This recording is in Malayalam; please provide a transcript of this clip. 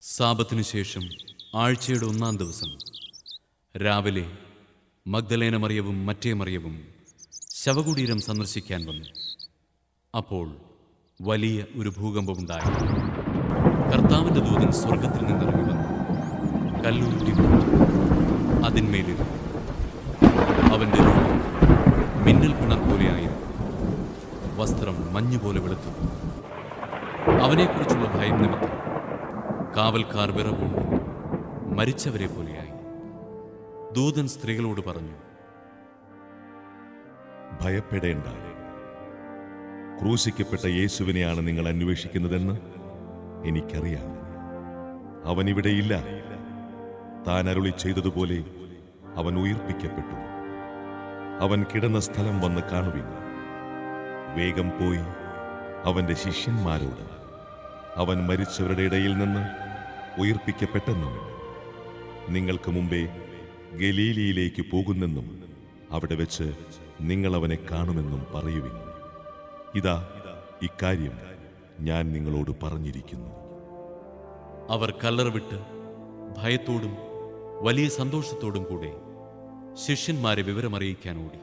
സാബത്തിനു ശേഷം ആഴ്ചയുടെ 1-ാം ദിവസം രാവിലെ മഗ്ദലേന മറിയവും മറ്റേ മറിയവും ശവകുടീരം സന്ദർശിക്കാൻ വന്നു. അപ്പോൾ വലിയ ഒരു ഭൂകമ്പമുണ്ടായി. കർത്താവിന്റെ ദൂതൻ സ്വർഗത്തിൽ നിന്നിറങ്ങി വന്നു കല്ലുരുട്ടി അതിന്മേലിരുന്നു. അവന്റെ രൂപം മിന്നൽ പിണർ പോലെയായിരുന്നു. വസ്ത്രം മഞ്ഞുപോലെ വെളുത്തു. അവനെക്കുറിച്ചുള്ള ഭയം നിമിത്തം കാവൽക്കാർ വിറവുകൊണ്ട് മരിച്ചവരെ പോലെയായി. ദൂതൻ സ്ത്രീകളോട് പറഞ്ഞു, ഭയപ്പെടേണ്ട. ക്രൂശിക്കപ്പെട്ട യേശുവിനെയാണ് നിങ്ങൾ അന്വേഷിക്കുന്നതെന്ന് എനിക്കറിയാം. അവൻ ഇവിടെയില്ല. താൻ അരുളി ചെയ്തതുപോലെ അവൻ ഉയിർപ്പിക്കപ്പെട്ടു. അവൻ കിടന്ന സ്ഥലം വന്ന് കാണുവിൻ. വേഗം പോയി അവന്റെ ശിഷ്യന്മാരോട് അവൻ മരിച്ചവരുടെ ഇടയിൽ നിന്ന് ഉയിർപ്പിക്കപ്പെട്ടെന്നും നിങ്ങൾക്ക് മുമ്പേ ഗലീലിയിലേക്ക് പോകുന്നെന്നും അവിടെ വെച്ച് നിങ്ങൾ അവനെ കാണുമെന്നും പറയുവിൻ. ഇതാ, ഇക്കാര്യം ഞാൻ നിങ്ങളോട് പറഞ്ഞിരിക്കുന്നു. അവർ കല്ലറ വിട്ട് ഭയത്തോടും വലിയ സന്തോഷത്തോടും കൂടെ ശിഷ്യന്മാരെ വിവരമറിയിക്കാൻ ഓടി.